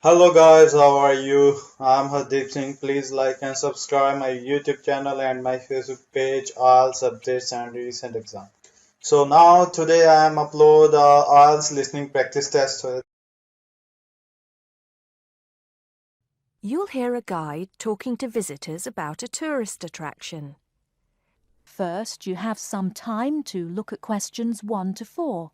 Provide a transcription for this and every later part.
Hello guys, how are you? I'm Hardeep Singh. Please like and subscribe my YouTube channel and my Facebook page, IELTS updates and recent exam. So now today I am upload IELTS listening practice test. You'll hear a guide talking to visitors about a tourist attraction. First, you have some time to look at questions 1 to 4.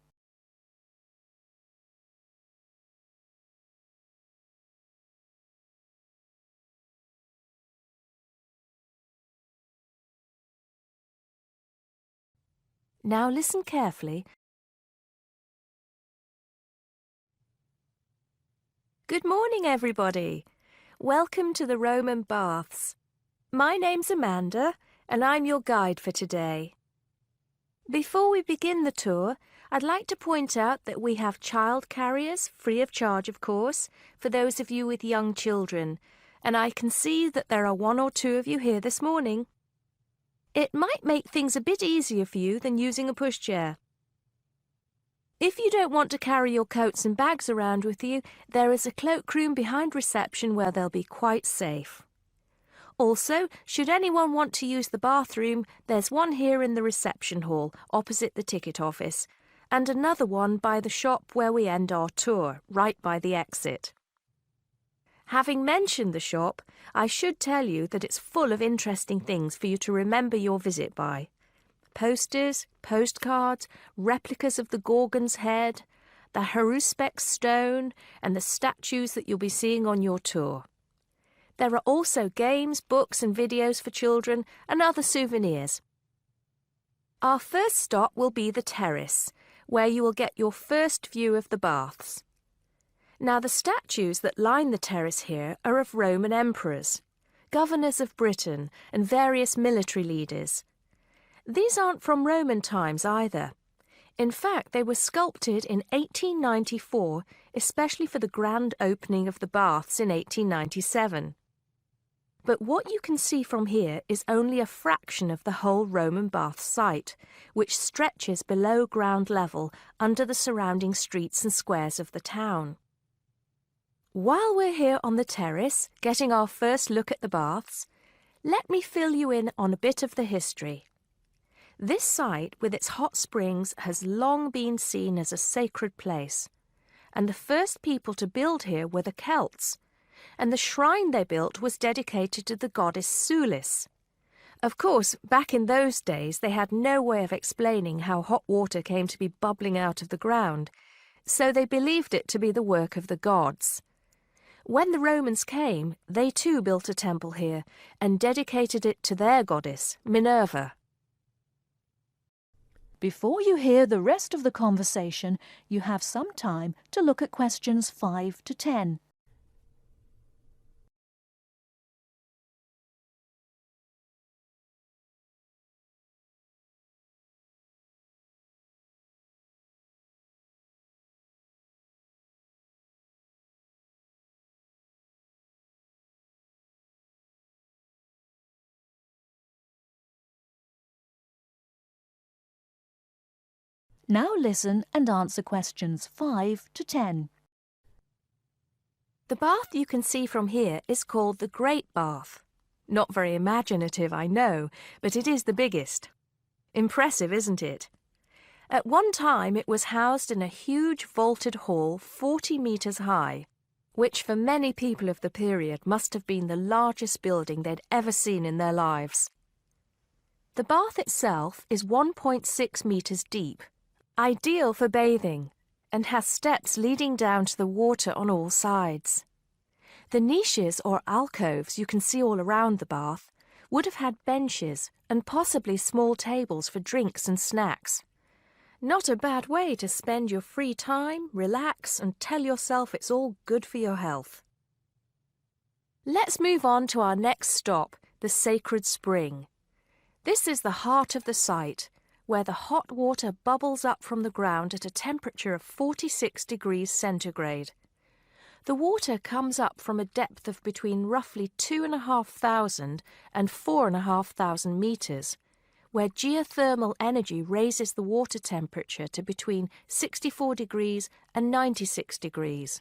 Now listen carefully. Good morning, everybody. Welcome to the Roman Baths. My name's Amanda, and I'm your guide for today. Before we begin the tour, I'd like to point out that we have child carriers, free of charge, of course, for those of you with young children, and I can see that there are 1 or 2 of you here this morning. It might make things a bit easier for you than using a pushchair. If you don't want to carry your coats and bags around with you, there is a cloakroom behind reception where they'll be quite safe. Also, should anyone want to use the bathroom, there's one here in the reception hall, opposite the ticket office, and another one by the shop where we end our tour, right by the exit. Having mentioned the shop, I should tell you that it's full of interesting things for you to remember your visit by. Posters, postcards, replicas of the Gorgon's head, the Haruspex stone, and the statues that you'll be seeing on your tour. There are also games, books and videos for children and other souvenirs. Our first stop will be the terrace, where you will get your first view of the baths. Now, the statues that line the terrace here are of Roman emperors, governors of Britain and various military leaders. These aren't from Roman times either. In fact, they were sculpted in 1894, especially for the grand opening of the baths in 1897. But what you can see from here is only a fraction of the whole Roman bath site, which stretches below ground level under the surrounding streets and squares of the town. While we're here on the terrace, getting our first look at the baths, let me fill you in on a bit of the history. This site, with its hot springs, has long been seen as a sacred place, and the first people to build here were the Celts, and the shrine they built was dedicated to the goddess Sulis. Of course, back in those days they had no way of explaining how hot water came to be bubbling out of the ground, so they believed it to be the work of the gods. When the Romans came, they too built a temple here and dedicated it to their goddess, Minerva. Before you hear the rest of the conversation, you have some time to look at questions 5 to 10. Now listen and answer questions 5 to 10. The bath you can see from here is called the Great Bath. Not very imaginative, I know, but it is the biggest. Impressive, isn't it? At one time it was housed in a huge vaulted hall 40 metres high, which for many people of the period must have been the largest building they'd ever seen in their lives. The bath itself is 1.6 metres deep, ideal for bathing, and has steps leading down to the water on all sides. The niches or alcoves you can see all around the bath would have had benches and possibly small tables for drinks and snacks. Not a bad way to spend your free time, relax, and tell yourself it's all good for your health. Let's move on to our next stop, the Sacred Spring. This is the heart of the site, where the hot water bubbles up from the ground at a temperature of 46 degrees centigrade. The water comes up from a depth of between roughly 2,500 and 4,500 metres, where geothermal energy raises the water temperature to between 64 degrees and 96 degrees.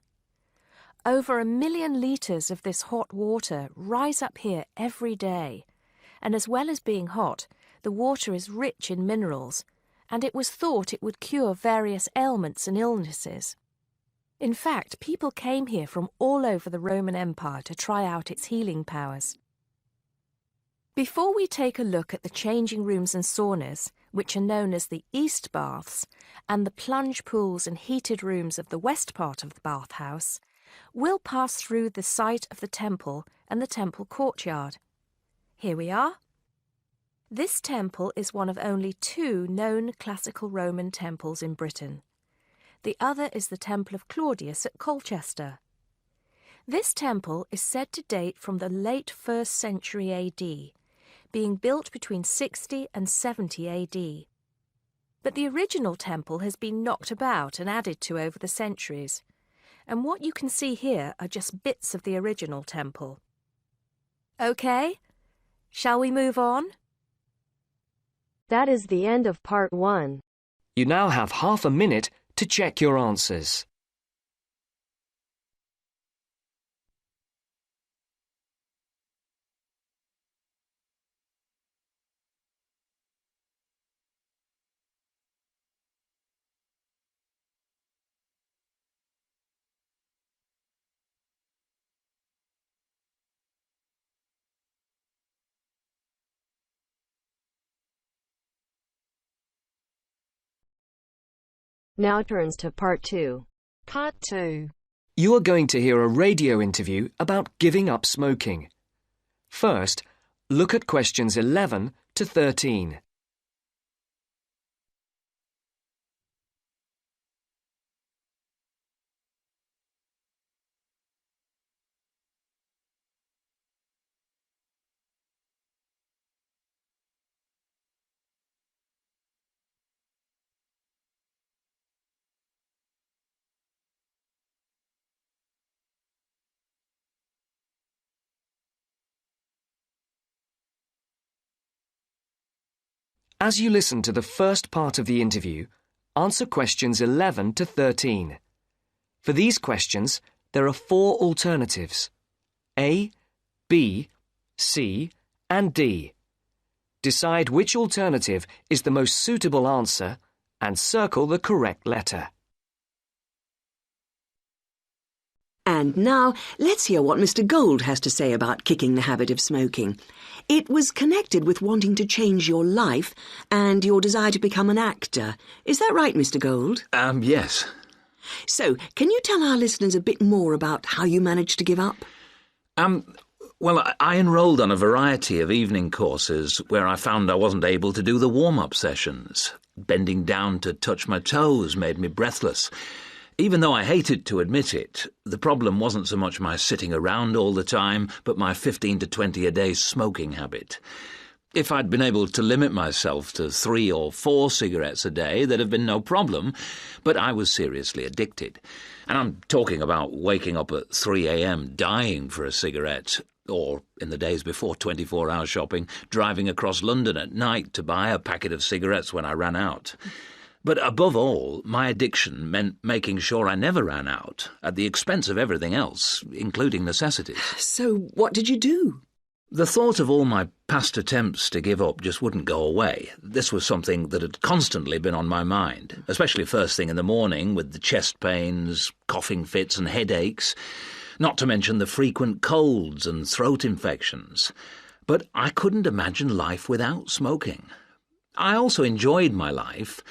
Over 1 million litres of this hot water rise up here every day. And as well as being hot, the water is rich in minerals, and it was thought it would cure various ailments and illnesses. In fact, people came here from all over the Roman Empire to try out its healing powers. Before we take a look at the changing rooms and saunas, which are known as the East Baths, and the plunge pools and heated rooms of the west part of the bathhouse, we'll pass through the site of the temple and the temple courtyard. Here we are. This temple is one of only 2 known classical Roman temples in Britain. The other is the Temple of Claudius at Colchester. This temple is said to date from the late 1st century AD, being built between 60 and 70 AD. But the original temple has been knocked about and added to over the centuries, and what you can see here are just bits of the original temple. Okay, shall we move on? That is the end of part 1. You now have half a minute to check your answers. Now turns to part 2. Part 2. You are going to hear a radio interview about giving up smoking. First, look at questions 11 to 13. As you listen to the first part of the interview, answer questions 11 to 13. For these questions, there are 4 alternatives: A, B, C, and D. Decide which alternative is the most suitable answer and circle the correct letter. And now, let's hear what Mr. Gold has to say about kicking the habit of smoking. It was connected with wanting to change your life and your desire to become an actor. Is that right, Mr. Gold? Yes. So, can you tell our listeners a bit more about how you managed to give up? Well, I enrolled on a variety of evening courses where I found I wasn't able to do the warm-up sessions. Bending down to touch my toes made me breathless. Even though I hated to admit it, the problem wasn't so much my sitting around all the time, but my 15 to 20 a day smoking habit. If I'd been able to limit myself to 3 or 4 cigarettes a day, there'd have been no problem, but I was seriously addicted. And I'm talking about waking up at 3 a.m. dying for a cigarette, or, in the days before 24-hour shopping, driving across London at night to buy a packet of cigarettes when I ran out. But above all, my addiction meant making sure I never ran out, at the expense of everything else, including necessities. So, what did you do? The thought of all my past attempts to give up just wouldn't go away. This was something that had constantly been on my mind, especially first thing in the morning with the chest pains, coughing fits and headaches, not to mention the frequent colds and throat infections. But I couldn't imagine life without smoking. I also enjoyed my life,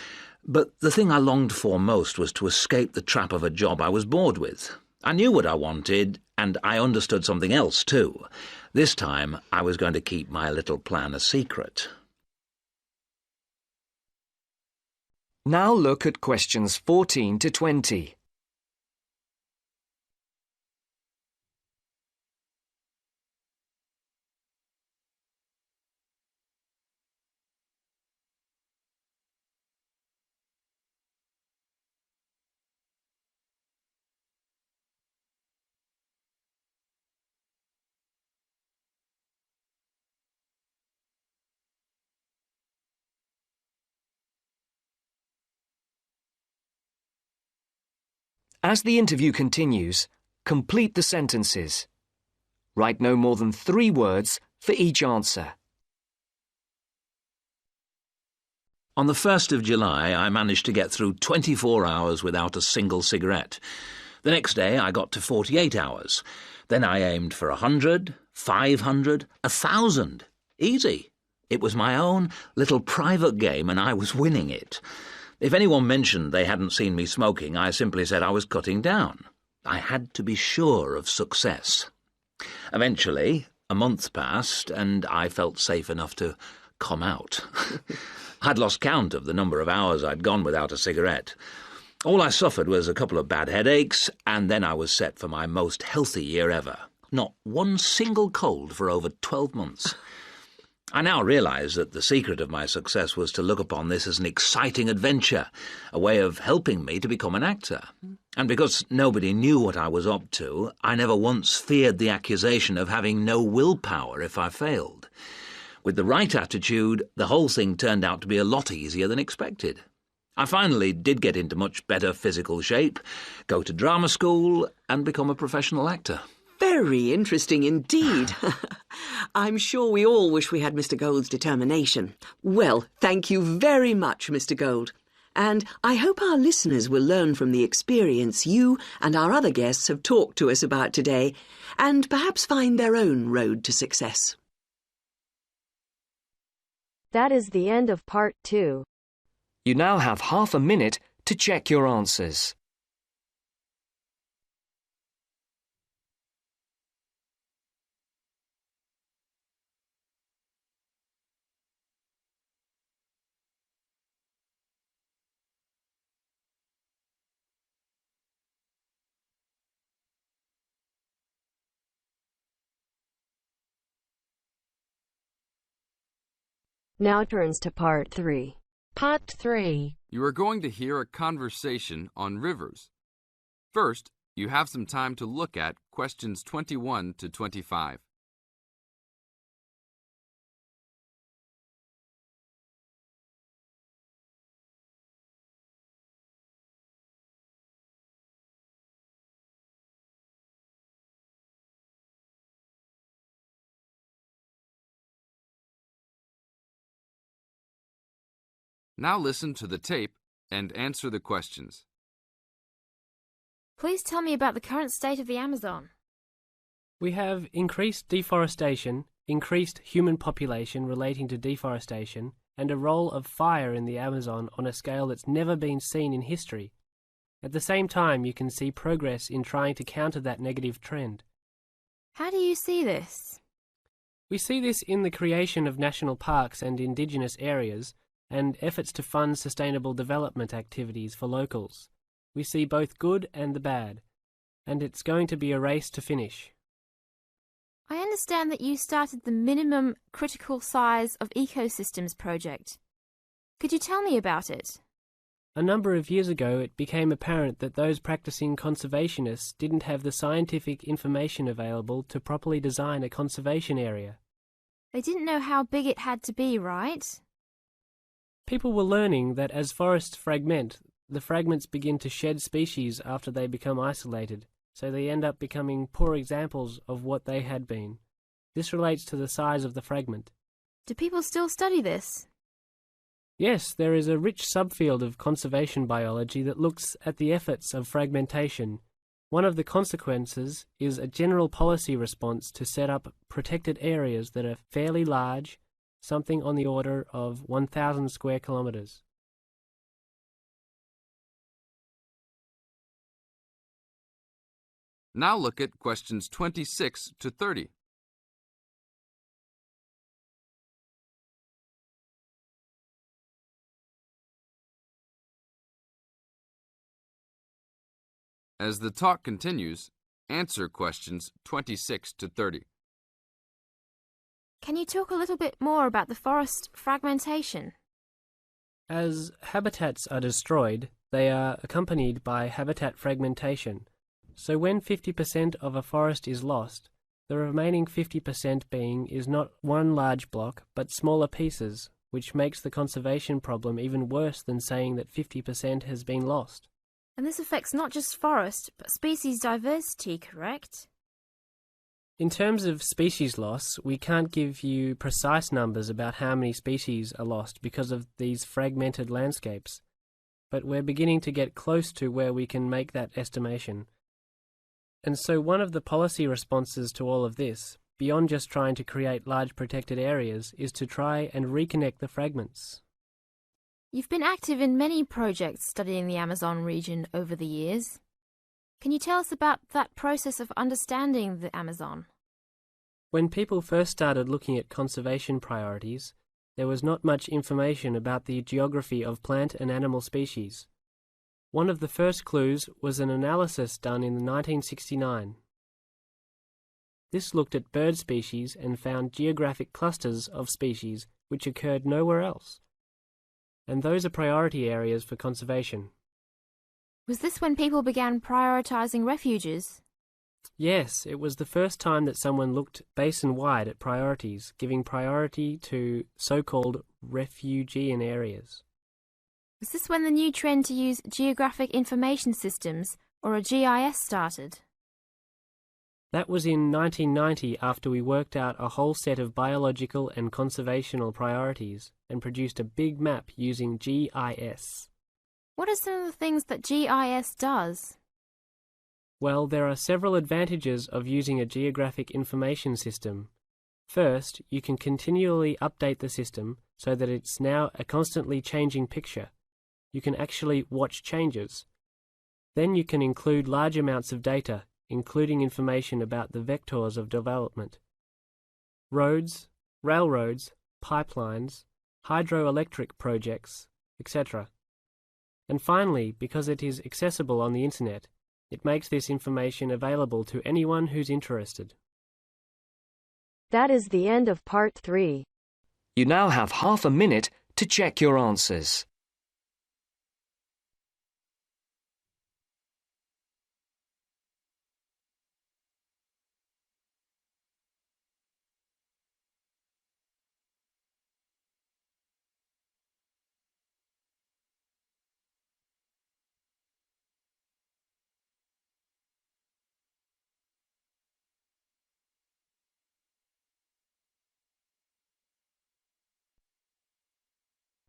but the thing I longed for most was to escape the trap of a job I was bored with. I knew what I wanted, and I understood something else too. This time, I was going to keep my little plan a secret. Now look at questions 14 to 20. As the interview continues, Complete the sentences. Write no more than 3 words for each answer. On the 1st of July, I managed to get through 24 hours without a single cigarette. The next day, I got to 48 hours. Then I aimed for 100, 500, 1,000. Easy. It was my own little private game, and I was winning it. If anyone mentioned they hadn't seen me smoking, I simply said I was cutting down. I had to be sure of success. Eventually, a month passed, and I felt safe enough to come out. I'd lost count of the number of hours I'd gone without a cigarette. All I suffered was a couple of bad headaches, and then I was set for my most healthy year ever. Not one single cold for over 12 months. I now realise that the secret of my success was to look upon this as an exciting adventure, a way of helping me to become an actor. And because nobody knew what I was up to, I never once feared the accusation of having no willpower if I failed. With the right attitude, the whole thing turned out to be a lot easier than expected. I finally did get into much better physical shape, go to drama school, and become a professional actor. Very interesting indeed. I'm sure we all wish we had Mr. Gould's determination. Well, thank you very much, Mr. Gould. And I hope our listeners will learn from the experience you and our other guests have talked to us about today, and perhaps find their own road to success. That is the end of part 2. You now have half a minute to check your answers. Now turns to part 3. Part 3. You are going to hear a conversation on rivers. First, you have some time to look at questions 21 to 25. Now listen to the tape and answer the questions. Please tell me about the current state of the Amazon. We have increased deforestation, increased human population relating to deforestation, and a role of fire in the Amazon on a scale that's never been seen in history. At the same time, you can see progress in trying to counter that negative trend. How do you see this? We see this in the creation of national parks and indigenous areas, and efforts to fund sustainable development activities for locals. We see both good and the bad, and it's going to be a race to finish. I understand that you started the Minimum Critical Size of Ecosystems project. Could you tell me about it? A number of years ago, it became apparent that those practicing conservationists didn't have the scientific information available to properly design a conservation area. They didn't know how big it had to be, right? People were learning that as forests fragment, the fragments begin to shed species after they become isolated, so they end up becoming poor examples of what they had been. This relates to the size of the fragment. Do people still study this? Yes, there is a rich subfield of conservation biology that looks at the efforts of fragmentation. One of the consequences is a general policy response to set up protected areas that are fairly large, something on the order of 1,000 square kilometres. Now look at questions 26 to 30. As the talk continues, answer questions 26 to 30. Can you talk a little bit more about the forest fragmentation? As habitats are destroyed, they are accompanied by habitat fragmentation. So when 50% of a forest is lost, the remaining 50% being is not one large block, but smaller pieces, which makes the conservation problem even worse than saying that 50% has been lost. And this affects not just forest, but species diversity, correct? In terms of species loss, we can't give you precise numbers about how many species are lost because of these fragmented landscapes, but we're beginning to get close to where we can make that estimation. And so one of the policy responses to all of this, beyond just trying to create large protected areas, is to try and reconnect the fragments. You've been active in many projects studying the Amazon region over the years. Can you tell us about that process of understanding the Amazon? When people first started looking at conservation priorities, there was not much information about the geography of plant and animal species. One of the first clues was an analysis done in 1969. This looked at bird species and found geographic clusters of species which occurred nowhere else. And those are priority areas for conservation. Was this when people began prioritizing refuges? Yes, it was the first time that someone looked basin-wide at priorities, giving priority to so-called refugean areas. Was this when the new trend to use Geographic Information Systems, or a GIS, started? That was in 1990 after we worked out a whole set of biological and conservational priorities and produced a big map using GIS. What are some of the things that GIS does? Well, there are several advantages of using a geographic information system. First, you can continually update the system so that it's now a constantly changing picture. You can actually watch changes. Then you can include large amounts of data, including information about the vectors of development. Roads, railroads, pipelines, hydroelectric projects, etc. And finally, because it is accessible on the internet, it makes this information available to anyone who's interested. That is the end of part 3. You now have half a minute to check your answers.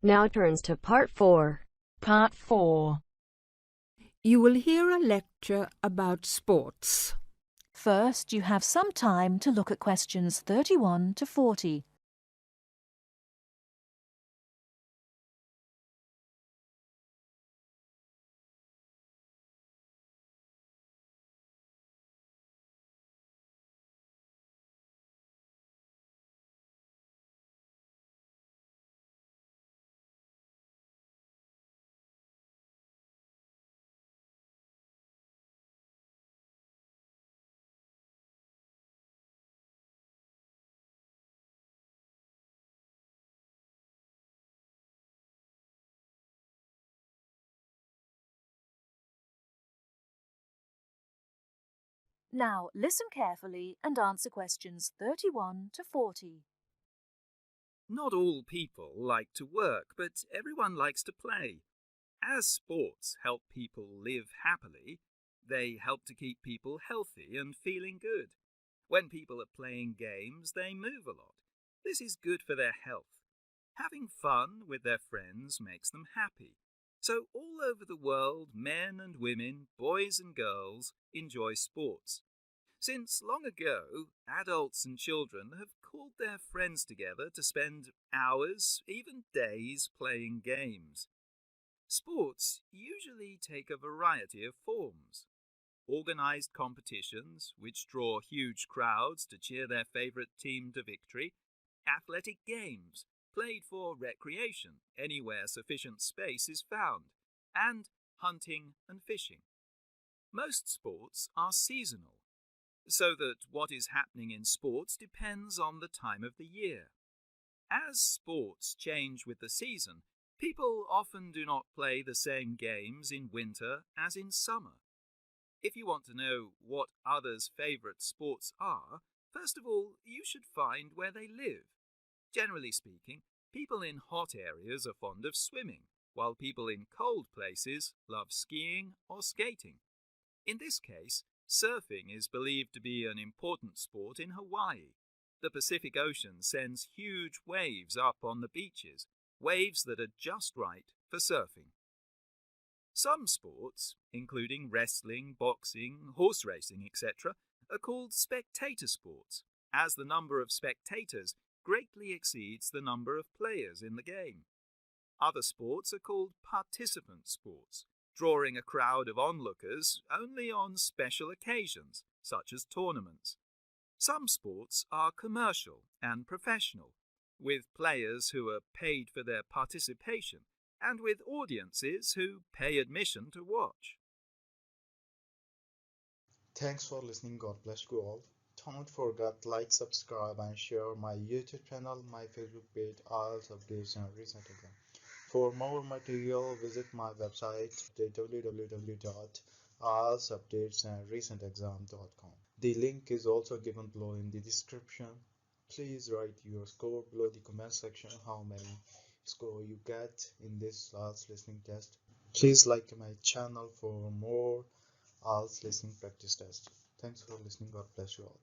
Now turns to part 4. Part 4. You will hear a lecture about sports. First, you have some time to look at questions 31 to 40. Now listen carefully and answer questions 31 to 40. Not all people like to work, but everyone likes to play. As sports help people live happily, they help to keep people healthy and feeling good. When people are playing games, they move a lot. This is good for their health. Having fun with their friends makes them happy. So all over the world, men and women, boys and girls, enjoy sports. Since long ago, adults and children have called their friends together to spend hours, even days, playing games. Sports usually take a variety of forms. Organized competitions, which draw huge crowds to cheer their favorite team to victory. Athletic games, played for recreation, anywhere sufficient space is found. And hunting and fishing. Most sports are seasonal, so that what is happening in sports depends on the time of the year. As sports change with the season, people often do not play the same games in winter as in summer. If you want to know what others' favorite sports are, first of all, you should find where they live. Generally speaking, people in hot areas are fond of swimming, while people in cold places love skiing or skating. In this case, surfing is believed to be an important sport in Hawaii. The Pacific Ocean sends huge waves up on the beaches, waves that are just right for surfing. Some sports, including wrestling, boxing, horse racing, etc., are called spectator sports, as the number of spectators greatly exceeds the number of players in the game. Other sports are called participant sports, drawing a crowd of onlookers only on special occasions, such as tournaments. Some sports are commercial and professional, with players who are paid for their participation and with audiences who pay admission to watch. Thanks for listening. God bless you all. Don't forget like, subscribe and share my YouTube channel, my Facebook page, IELTS updates and recent exam. For more material, visit my website www.ieltsupdatesandrecentexam.com. The link is also given below in the description. Please write your score below the comment section, how many score you get in this IELTS listening test. Please like my channel for more IELTS listening practice test. Thanks for listening. God bless you all.